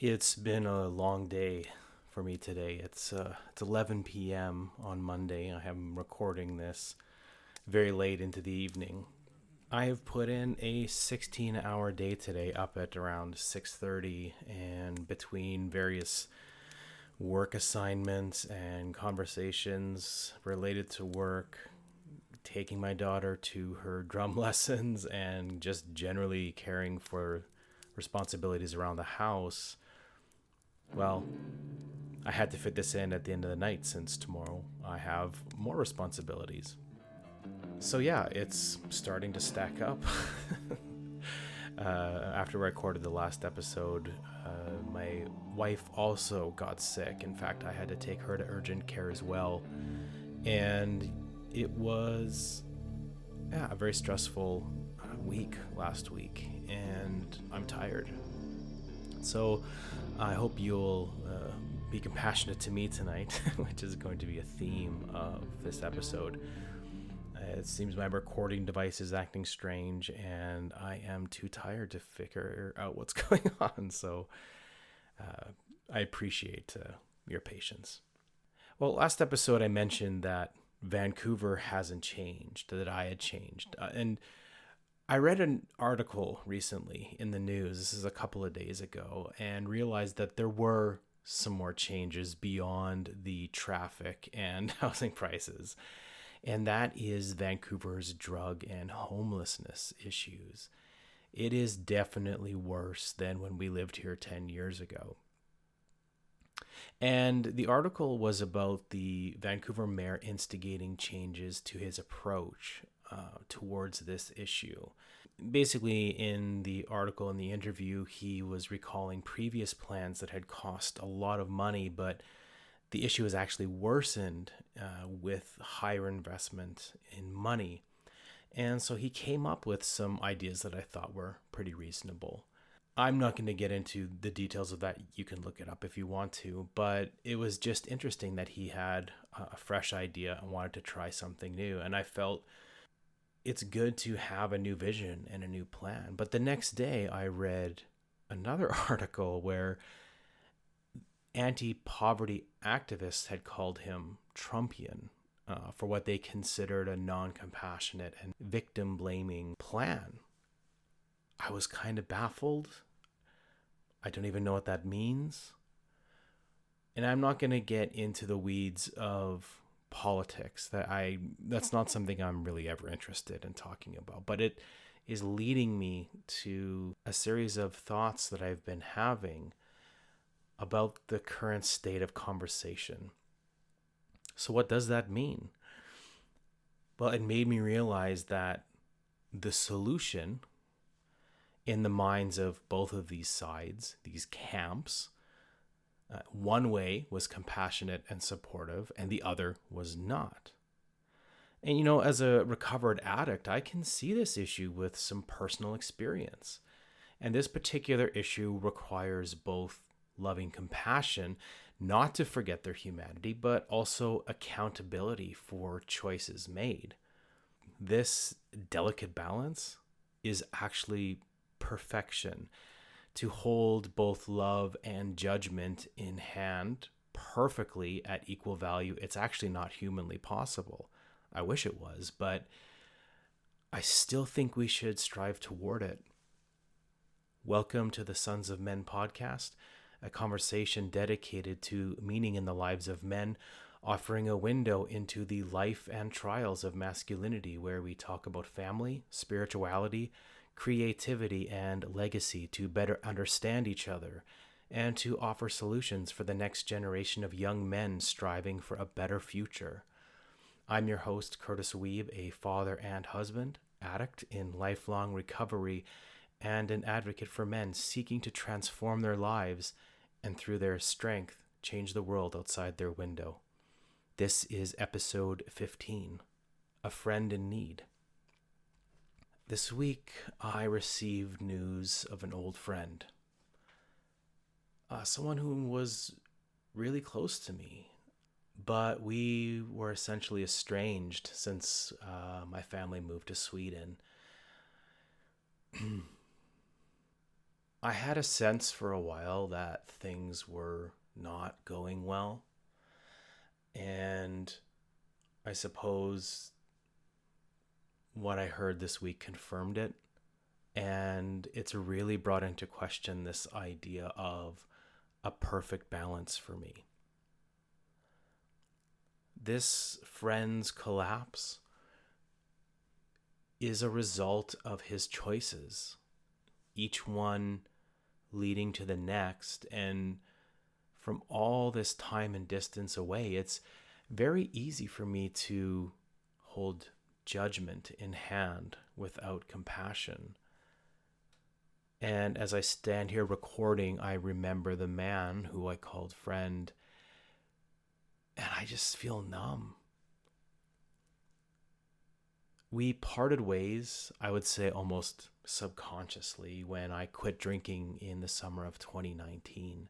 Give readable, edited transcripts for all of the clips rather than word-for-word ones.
It's been a long day for me today. It's 11 p.m. on Monday. I am recording this very late into the evening. I have put in a 16-hour day today, up at around 6:30, and between various work assignments and conversations related to work, taking my daughter to her drum lessons, and just generally caring for responsibilities around the house. Well, I had to fit this in at the end of the night since tomorrow I have more responsibilities. So yeah, it's starting to stack up. After I recorded the last episode, my wife also got sick. In fact, I had to take her to urgent care as well. And it was, yeah, a very stressful week last week. And I'm tired. So I hope you'll be compassionate to me tonight, which is going to be a theme of this episode. It seems my recording device is acting strange, and I am too tired to figure out what's going on. So I appreciate your patience. Well, last episode I mentioned that Vancouver hasn't changed, that I had changed. And I read an article recently in the news, this is a couple of days ago, and realized that there were some more changes beyond the traffic and housing prices. And that is Vancouver's drug and homelessness issues. It is definitely worse than when we lived here 10 years ago. And the article was about the Vancouver mayor instigating changes to his approach towards this issue. Basically, in the article, in the interview, he was recalling previous plans that had cost a lot of money, but the issue has actually worsened with higher investment in money. And so he came up with some ideas that I thought were pretty reasonable. I'm not going to get into the details of that. You can look it up if you want to, but it was just interesting that he had a fresh idea and wanted to try something new. And I felt it's good to have a new vision and a new plan. But the next day I read another article where anti-poverty activists had called him Trumpian for what they considered a non-compassionate and victim-blaming plan. I was kind of baffled. I don't even know what that means. And I'm not going to get into the weeds of politics. That's not something I'm really ever interested in talking about. But it is leading me to a series of thoughts that I've been having about the current state of conversation. So what does that mean? Well, it made me realize that the solution in the minds of both of these sides, these camps, one way was compassionate and supportive, and the other was not. And, you know, as a recovered addict, I can see this issue with some personal experience. And this particular issue requires both loving compassion, not to forget their humanity, but also accountability for choices made. This delicate balance is actually perfection. To hold both love and judgment in hand perfectly at equal value, it's actually not humanly possible. I wish it was, but I still think we should strive toward it. Welcome to the Sons of Men podcast, a conversation dedicated to meaning in the lives of men, offering a window into the life and trials of masculinity, where we talk about family, spirituality, creativity, and legacy to better understand each other and to offer solutions for the next generation of young men striving for a better future. I'm your host, Curtis Weeb, a father and husband, addict in lifelong recovery, and an advocate for men seeking to transform their lives and through their strength change the world outside their window. This is episode 15, A Friend in Need. This week, I received news of an old friend, someone who was really close to me, but we were essentially estranged since my family moved to Sweden. I had a sense for a while that things were not going well. And I suppose what I heard this week confirmed it. And it's really brought into question this idea of a perfect balance for me. This friend's collapse is a result of his choices, each one leading to the next. And from all this time and distance away, it's very easy for me to hold judgment in hand without compassion. And as I stand here recording, I remember the man who I called friend, and I just feel numb. We parted ways, I would say almost subconsciously, when I quit drinking in the summer of 2019.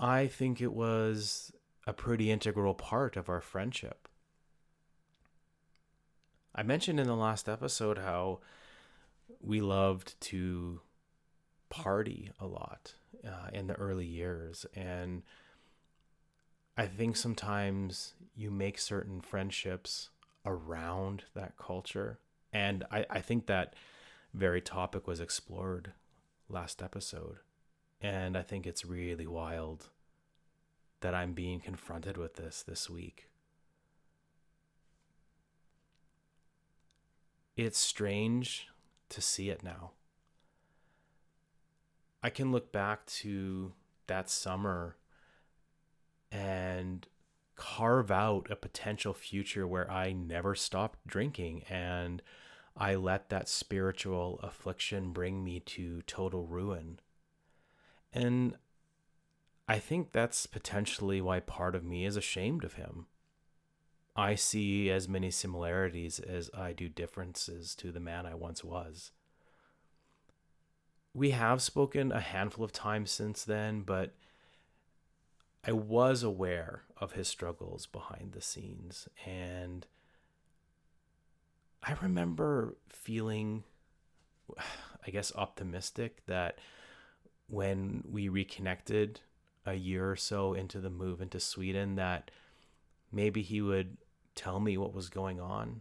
I think it was a pretty integral part of our friendship. I mentioned in the last episode how we loved to party a lot in the early years. And I think sometimes you make certain friendships around that culture. And I think that very topic was explored last episode. And I think it's really wild that I'm being confronted with this week. It's strange to see it now. I can look back to that summer and carve out a potential future where I never stopped drinking and I let that spiritual affliction bring me to total ruin. And I think that's potentially why part of me is ashamed of him. I see as many similarities as I do differences to the man I once was. We have spoken a handful of times since then, but I was aware of his struggles behind the scenes. And I remember feeling, I guess, optimistic that when we reconnected a year or so into the move into Sweden, that maybe he would tell me what was going on,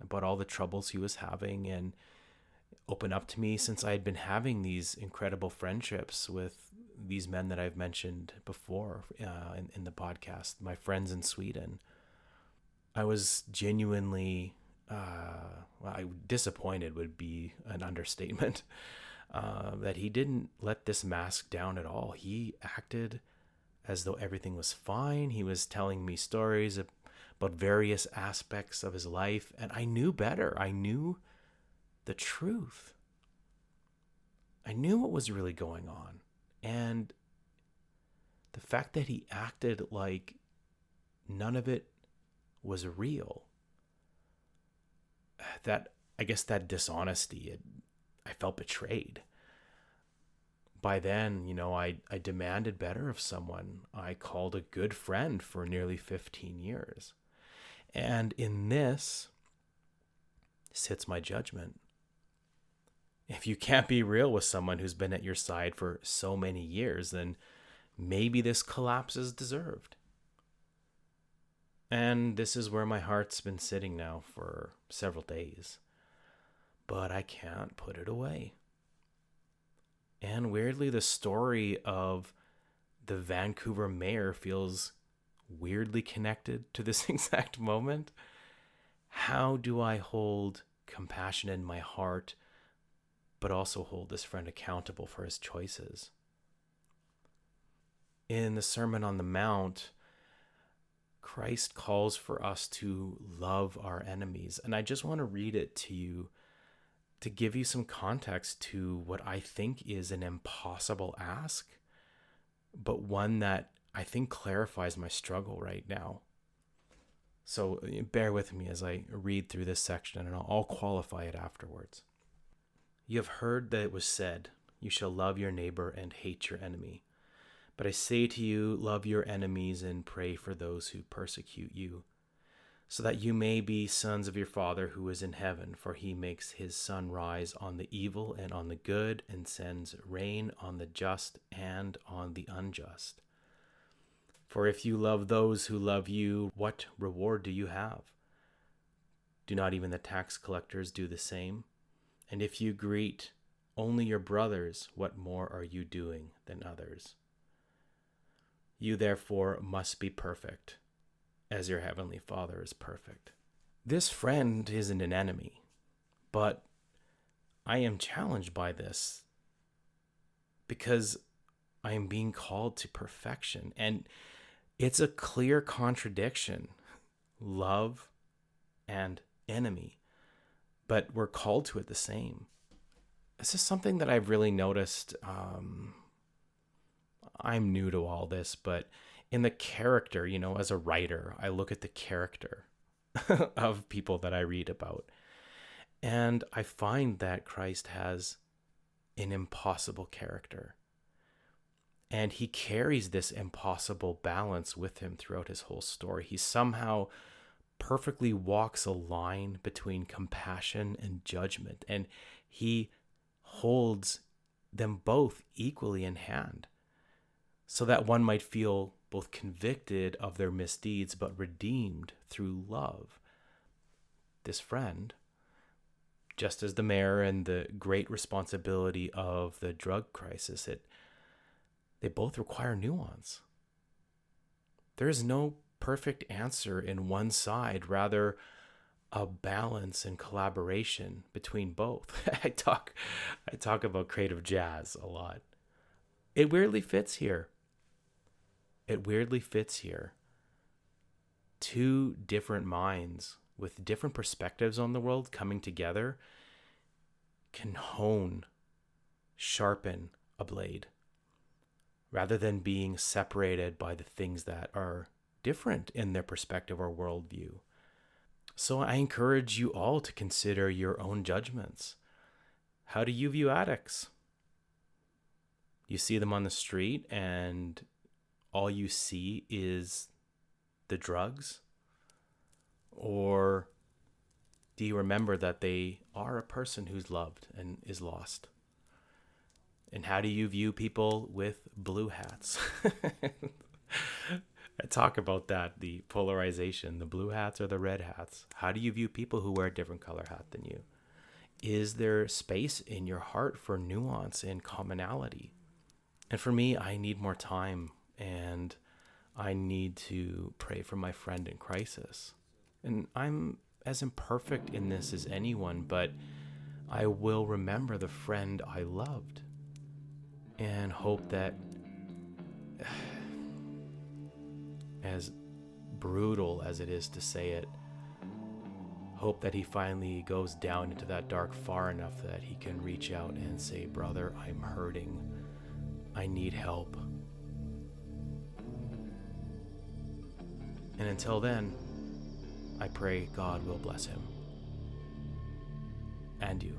about all the troubles he was having, and open up to me, since I had been having these incredible friendships with these men that I've mentioned before in the podcast, my friends in Sweden. I was genuinely disappointed would be an understatement, that he didn't let this mask down at all. He acted as though everything was fine. He was telling me stories about various aspects of his life, and I knew better. I knew the truth. I knew what was really going on. And the fact that he acted like none of it was real, that, I guess, that dishonesty, I felt betrayed. By then, I demanded better of someone I called a good friend for nearly 15 years. And in this sits my judgment. If you can't be real with someone who's been at your side for so many years, then maybe this collapse is deserved. And this is where my heart's been sitting now for several days. But I can't put it away. And weirdly, the story of the Vancouver mayor feels weirdly connected to this exact moment. How do I hold compassion in my heart, but also hold this friend accountable for his choices? In the Sermon on the Mount, Christ calls for us to love our enemies. And I just want to read it to you to give you some context to what I think is an impossible ask, but one that I think clarifies my struggle right now. So bear with me as I read through this section, and I'll qualify it afterwards. You have heard that it was said, "You shall love your neighbor and hate your enemy." But I say to you, love your enemies and pray for those who persecute you, so that you may be sons of your Father who is in heaven. For he makes his sun rise on the evil and on the good, and sends rain on the just and on the unjust. For if you love those who love you, what reward do you have? Do not even the tax collectors do the same? And if you greet only your brothers, what more are you doing than others? You therefore must be perfect, as your heavenly Father is perfect. This friend isn't an enemy, but I am challenged by this because I am being called to perfection, and it's a clear contradiction. Love and enemy, but we're called to it the same. This is something that I've really noticed. I'm new to all this, but in the character, as a writer, I look at the character of people that I read about, and I find that Christ has an impossible character, and he carries this impossible balance with him throughout his whole story. He somehow perfectly walks a line between compassion and judgment, and he holds them both equally in hand, so that one might feel both convicted of their misdeeds but redeemed through love. This friend, just as the mayor and the great responsibility of the drug crisis, they both require nuance. There is no perfect answer in one side, rather a balance and collaboration between both. I talk about creative jazz a lot. It weirdly fits here. Two different minds with different perspectives on the world coming together can sharpen a blade, rather than being separated by the things that are different in their perspective or worldview. So I encourage you all to consider your own judgments. How do you view addicts? You see them on the street and all you see is the drugs? Or do you remember that they are a person who's loved and is lost? And how do you view people with blue hats? I talk about that, the polarization, the blue hats or the red hats. How do you view people who wear a different color hat than you? Is there space in your heart for nuance and commonality? And for me, I need more time, and I need to pray for my friend in crisis. And I'm as imperfect in this as anyone, but I will remember the friend I loved and hope that, as brutal as it is to say it, hope that he finally goes down into that dark far enough that he can reach out and say, "Brother, I'm hurting. I need help." And until then, I pray God will bless him and you.